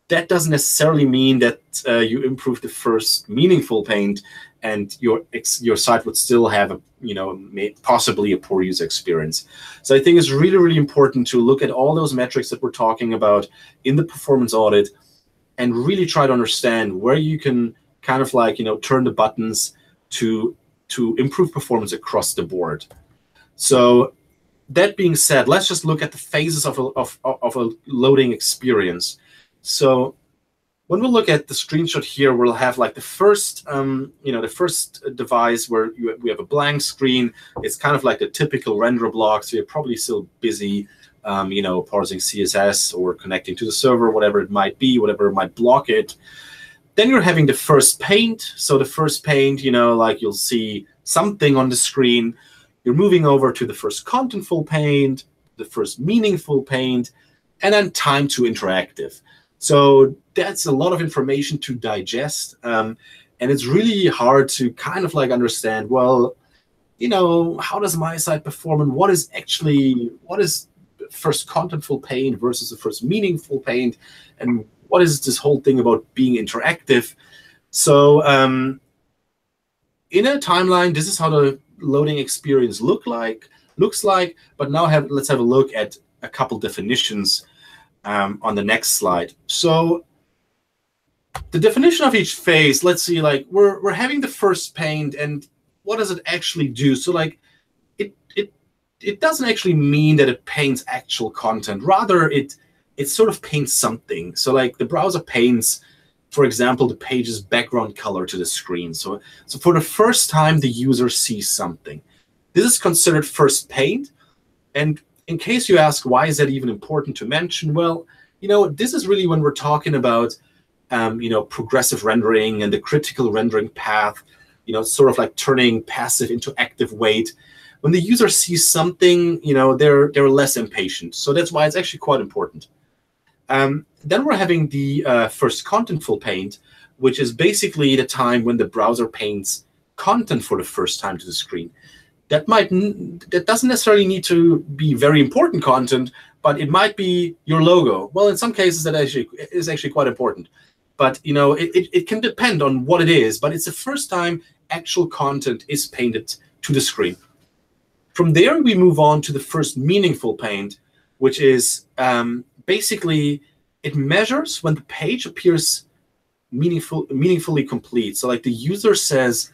that doesn't necessarily mean that you improve the first meaningful paint, and your site would still have possibly a poor user experience. So I think it's really, really important to look at all those metrics that we're talking about in the performance audit, and really try to understand where you can kind of turn the buttons to improve performance across the board. So that being said, let's just look at the phases of a loading experience. So when we look at the screenshot here, we'll have the first, the first device where we have a blank screen. It's kind of like the typical render block. So you're probably still busy, parsing CSS or connecting to the server, whatever it might be, whatever might block it. Then you're having the first paint. So the first paint, you'll see something on the screen. You're moving over to the first contentful paint, the first meaningful paint, and then time to interactive. So that's a lot of information to digest, and it's really hard to kind of understand, well, how does my site perform, and what is first contentful paint versus the first meaningful paint, and what is this whole thing about being interactive? So in a timeline, this is how the loading experience looks like. But now let's have a look at a couple definitions on the next slide. So the definition of each phase, let's see, we're having the first paint, and what does it actually do? So it doesn't actually mean that it paints actual content. Rather, it sort of paints something. So the browser paints, for example, the page's background color to the screen. So for the first time, the user sees something. This is considered first paint. And in case you ask, why is that even important to mention? Well, this is really when we're talking about, progressive rendering and the critical rendering path, sort of like turning passive into active wait. When the user sees something, they're less impatient. So that's why it's actually quite important. Then we're having the first contentful paint, which is basically the time when the browser paints content for the first time to the screen. That doesn't necessarily need to be very important content, but it might be your logo. Well, in some cases, that is actually quite important. But it can depend on what it is. But it's the first time actual content is painted to the screen. From there, we move on to the first meaningful paint, which is basically it measures when the page appears meaningfully complete. So the user says,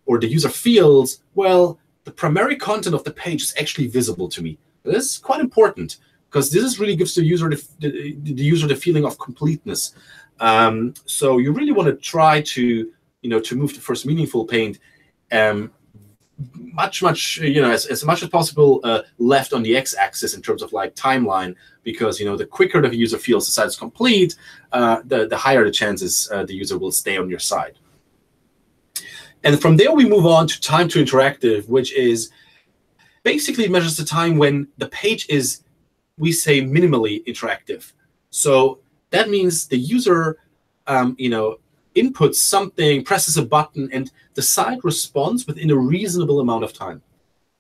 or the user feels, well, the primary content of the page is actually visible to me. This is quite important because this really gives the user the feeling of completeness. So you really want to try to move the first meaningful paint much as much as possible left on the x-axis in terms of timeline, because the quicker the user feels the site is complete, the higher the chances the user will stay on your site. And from there, we move on to time to interactive, which is basically measures the time when the page is, we say, minimally interactive. So that means the user, inputs something, presses a button, and the site responds within a reasonable amount of time.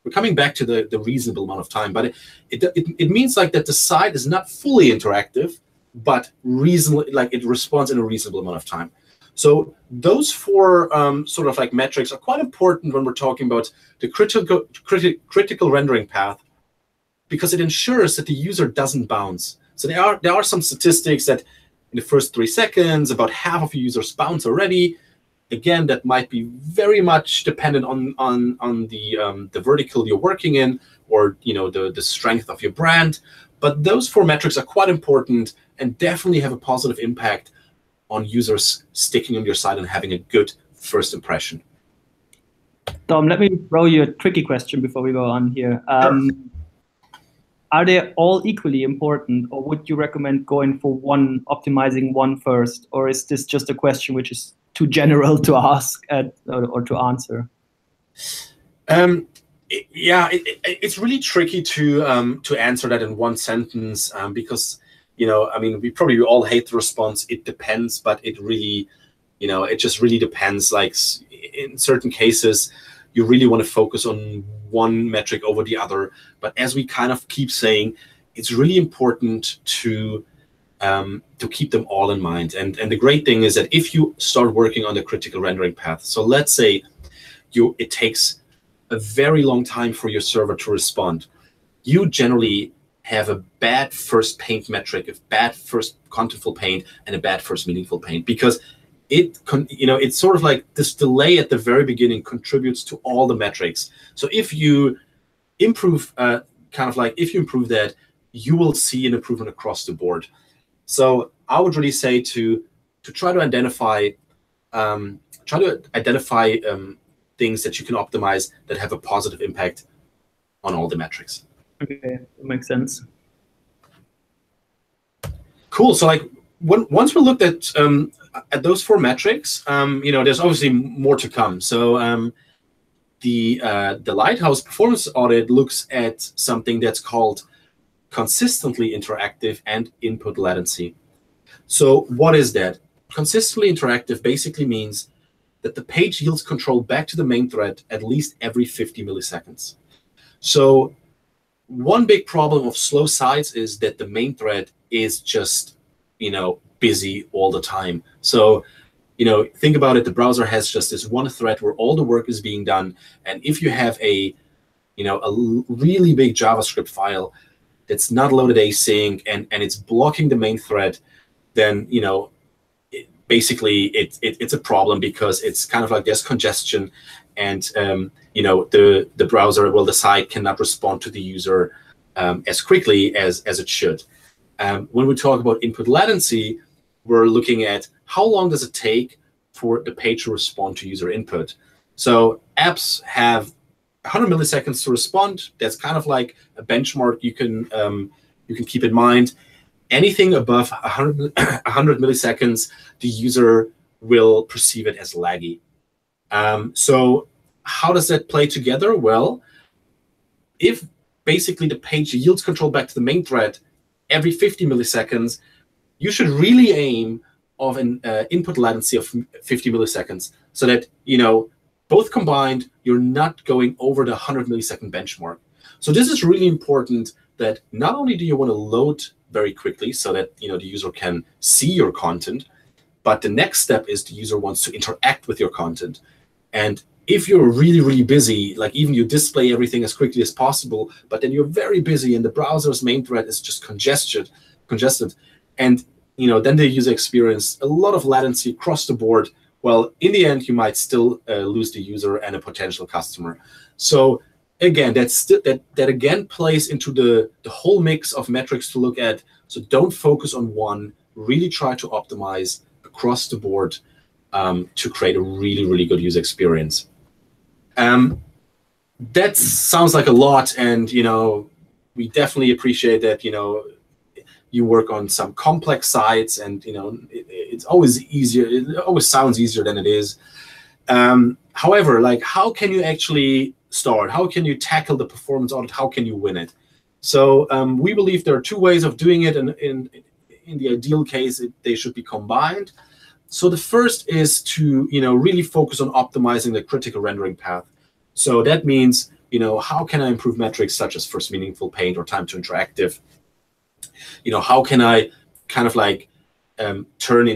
We're coming back to the reasonable amount of time, but it means that the site is not fully interactive, but reasonably, it responds in a reasonable amount of time. So those four sort of metrics are quite important when we're talking about the critical rendering path, because it ensures that the user doesn't bounce. So there are some statistics that in the first 3 seconds, about half of your users bounce already. Again, that might be very much dependent on the vertical you're working in, or the strength of your brand. But those four metrics are quite important and definitely have a positive impact on users sticking on your site and having a good first impression. Tom, let me throw you a tricky question before we go on here. Sure. are they all equally important, or would you recommend going for one, optimizing one first, or is this just a question which is too general to ask or to answer? It's really tricky to answer that in one sentence, because I mean, we probably all hate the response "it depends," but it really, it just really depends. Like in certain cases, you really want to focus on one metric over the other. But as we kind of keep saying, it's really important to keep them all in mind. And the great thing is that if you start working on the critical rendering path, so let's say it takes a very long time for your server to respond, you generally have a bad first paint metric, a bad first contentful paint, and a bad first meaningful paint, because it's sort of like this delay at the very beginning contributes to all the metrics. So if you improve, if you improve that, you will see an improvement across the board. So I would really say to try to identify things that you can optimize that have a positive impact on all the metrics. Okay, that makes sense. Cool. So like once we looked at those 4 metrics, there's obviously more to come. So the Lighthouse performance audit looks at something that's called consistently interactive and input latency. So what is that? Consistently interactive basically means that the page yields control back to the main thread at least every 50 milliseconds. So one big problem of slow sites is that the main thread is just, busy all the time. So, think about it. The browser has just this one thread where all the work is being done. And if you have a really big JavaScript file that's not loaded async and it's blocking the main thread, then, basically it's a problem, because it's kind of like there's congestion, and the browser, the site cannot respond to the user as quickly as it should. When we talk about input latency, we're looking at how long does it take for the page to respond to user input. So apps have 100 milliseconds to respond. That's kind of like a benchmark you can keep in mind. Anything above 100 milliseconds, the user will perceive it as laggy. So how does that play together? Well, if basically the page yields control back to the main thread every 50 milliseconds, you should really aim of an input latency of 50 milliseconds, so that, both combined, you're not going over the 100 millisecond benchmark. So this is really important, that not only do you want to load very quickly so that the user can see your content, but the next step is the user wants to interact with your content. And if you're really, really busy, like even you display everything as quickly as possible, but then you're very busy and the browser's main thread is just congested, and then the user experience a lot of latency across the board, well, in the end, you might still lose the user and a potential customer. So again, that again plays into the whole mix of metrics to look at. So don't focus on one. Really try to optimize across the board to create a really, really good user experience. That sounds like a lot, and we definitely appreciate that you work on some complex sites, and it's always easier. It always sounds easier than it is. However, like, how can you actually start? How can you tackle the performance audit? How can you win it? So we believe there are 2 ways of doing it, and in the ideal case, they should be combined. So the first is to really focus on optimizing the critical rendering path. So that means how can I improve metrics such as first meaningful paint or time to interactive? How can I kind of like turn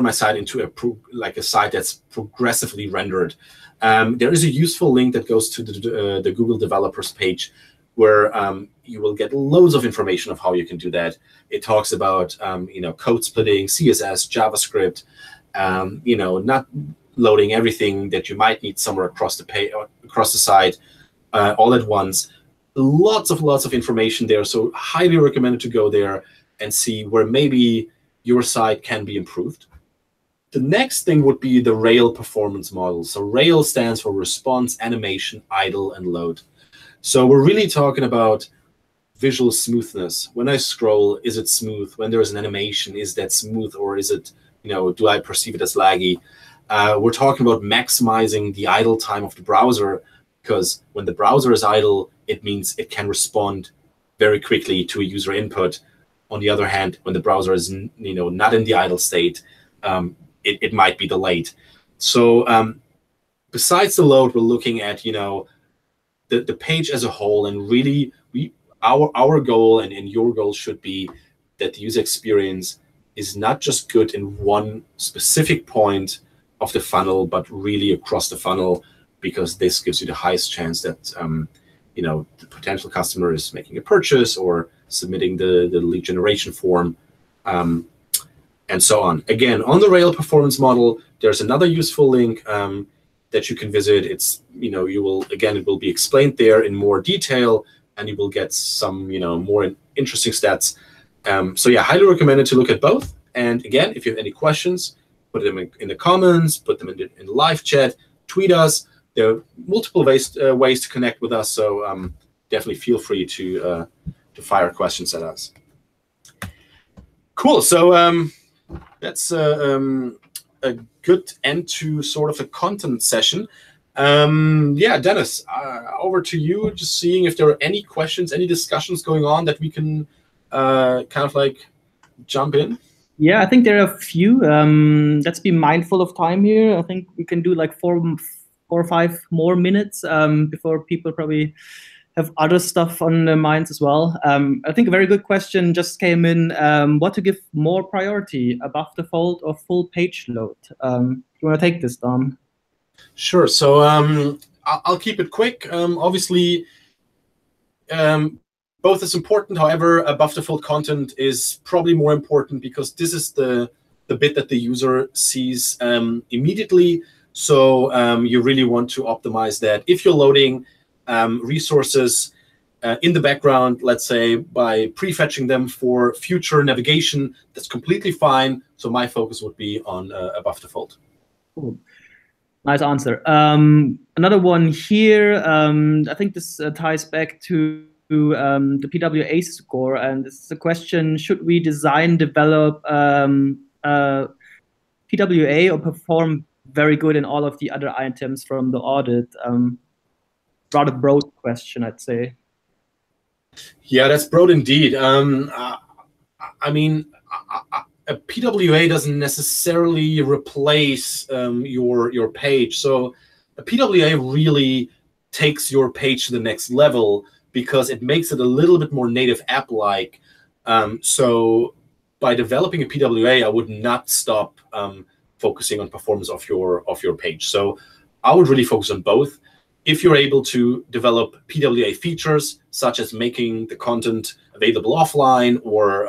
my site into a site that's progressively rendered? There is a useful link that goes to the Google developers page, where you will get loads of information of how you can do that. It talks about code splitting, CSS, JavaScript, not loading everything that you might need somewhere across the page, across the site, all at once. Lots of information there. So highly recommended to go there and see where maybe your site can be improved. The next thing would be the Rail performance model. So Rail stands for response, animation, idle, and load. So we're really talking about visual smoothness. When I scroll, is it smooth? When there's an animation, is that smooth, or is it, do I perceive it as laggy? We're talking about maximizing the idle time of the browser, because when the browser is idle, it means it can respond very quickly to a user input. On the other hand, when the browser is not in the idle state, it might be delayed. So besides the load, we're looking at the page as a whole, and really our goal and your goal should be that the user experience is not just good in one specific point of the funnel, but really across the funnel, because this gives you the highest chance that the potential customer is making a purchase or submitting the lead generation form, and so on. Again, on the Rail performance model, there's another useful link that you can visit. It's it will be explained there in more detail, and you will get some more interesting stats. So yeah, highly recommended to look at both. And again, if you have any questions, put them in the comments, put them in the live chat, tweet us. There are multiple ways to connect with us, so definitely feel free to fire questions at us. Cool. So that's a good end to sort of a content session. Yeah, Dennis, over to you. Just seeing if there are any questions, any discussions going on that we can kind of like jump in. Yeah, I think there are a few. Let's be mindful of time here. I think we can do like four or 5 more minutes before people probably have other stuff on their minds as well. I think a very good question just came in. What to give more priority, above the fold or full page load? You want to take this, Dom? Sure. So I'll keep it quick. Obviously, both is important. However, above the fold content is probably more important, because this is the bit that the user sees immediately. So you really want to optimize that. If you're loading resources in the background, let's say by prefetching them for future navigation, that's completely fine. So my focus would be on above the fold. Cool. Nice answer. Another one here. I think this ties back to the PWA score, and this is a question: should we design, develop PWA or perform very good in all of the other items from the audit? Rather broad question, I'd say. Yeah, that's broad indeed. I mean, a PWA doesn't necessarily replace your page. So a PWA really takes your page to the next level, because it makes it a little bit more native app-like. So by developing a PWA, I would not stop focusing on performance of your page. So I would really focus on both. If you're able to develop PWA features, such as making the content available offline, or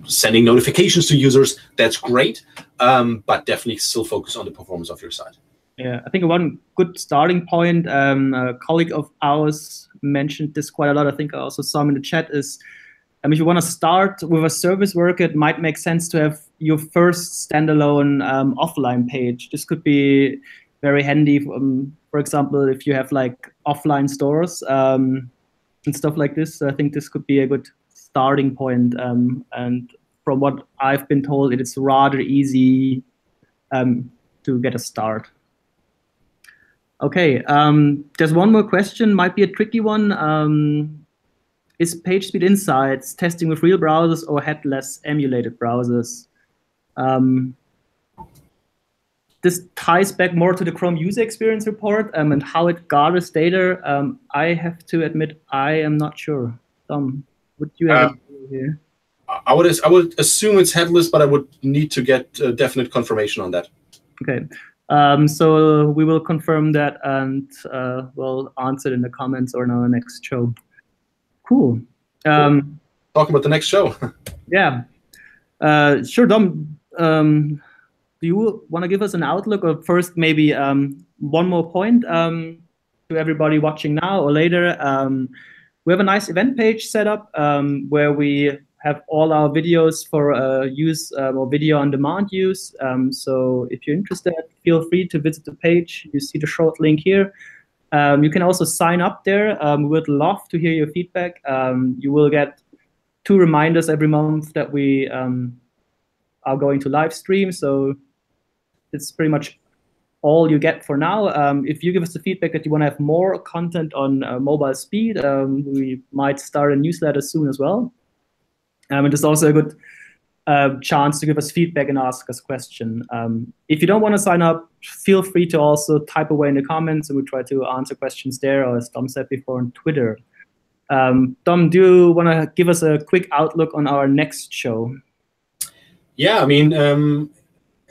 sending notifications to users, that's great. But definitely still focus on the performance of your site. Yeah, I think one good starting point, a colleague of ours mentioned this quite a lot. I think I also saw him in the chat, is if you want to start with a service work, it might make sense to have your first standalone offline page. This could be very handy, for example, if you have like offline stores and stuff like this. I think this could be a good starting point. And from what I've been told, it is rather easy to get a start. Okay, there's one more question, might be a tricky one. Is PageSpeed Insights testing with real browsers or headless emulated browsers? This ties back more to the Chrome user experience report and how it gathers data. I have to admit, I am not sure. Tom, would you have an idea here? I would assume it's headless, but I would need to get definite confirmation on that. Okay. So we will confirm that, and we'll answer it in the comments or in our next show. Cool. Talking about the next show. Yeah. Sure, Dom. Do you want to give us an outlook, or first maybe one more point to everybody watching now or later? We have a nice event page set up where we have all our videos for use or video on demand use. So if you're interested, feel free to visit the page. You see the short link here. You can also sign up there. We would love to hear your feedback. You will get 2 reminders every month that we are going to live stream. So it's pretty much all you get for now. If you give us the feedback that you want to have more content on mobile speed, we might start a newsletter soon as well. And it's also a good chance to give us feedback and ask us questions. If you don't want to sign up, feel free to also type away in the comments, and we try to answer questions there, or as Dom said before, on Twitter. Dom, do you want to give us a quick outlook on our next show? Yeah, I mean,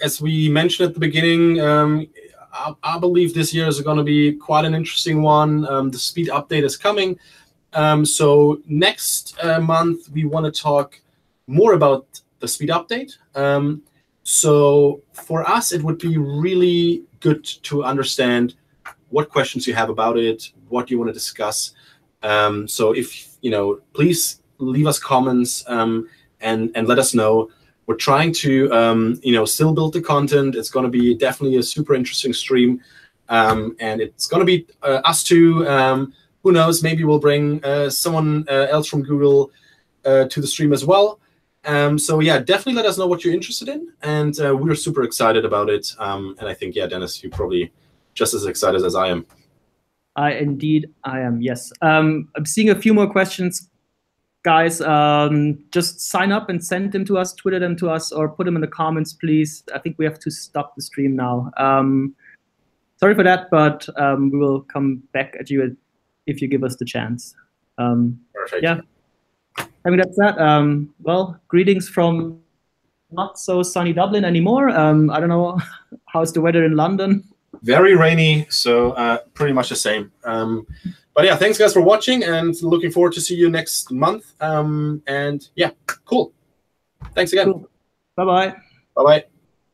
as we mentioned at the beginning, I believe this year is going to be quite an interesting one. The speed update is coming. So next month, we want to talk more about the speed update. So for us, it would be really good to understand what questions you have about it, what you want to discuss. So if, please leave us comments and let us know. We're trying to, still build the content. It's going to be definitely a super interesting stream. And it's going to be us two. Who knows, maybe we'll bring someone else from Google to the stream as well. So yeah, definitely let us know what you're interested in. And we're super excited about it. And I think, yeah, Dennis, you're probably just as excited as I am. Indeed, I am, yes. I'm seeing a few more questions. Guys, just sign up and send them to us, Twitter them to us, or put them in the comments, please. I think we have to stop the stream now. Sorry for that, but we will come back at you if you give us the chance. Perfect. Yeah. I mean, that's that. Well, greetings from not so sunny Dublin anymore. I don't know, how's the weather in London? Very rainy, so pretty much the same. But yeah, thanks guys for watching, and looking forward to see you next month. And yeah, cool. Thanks again. Cool. Bye-bye. Bye-bye.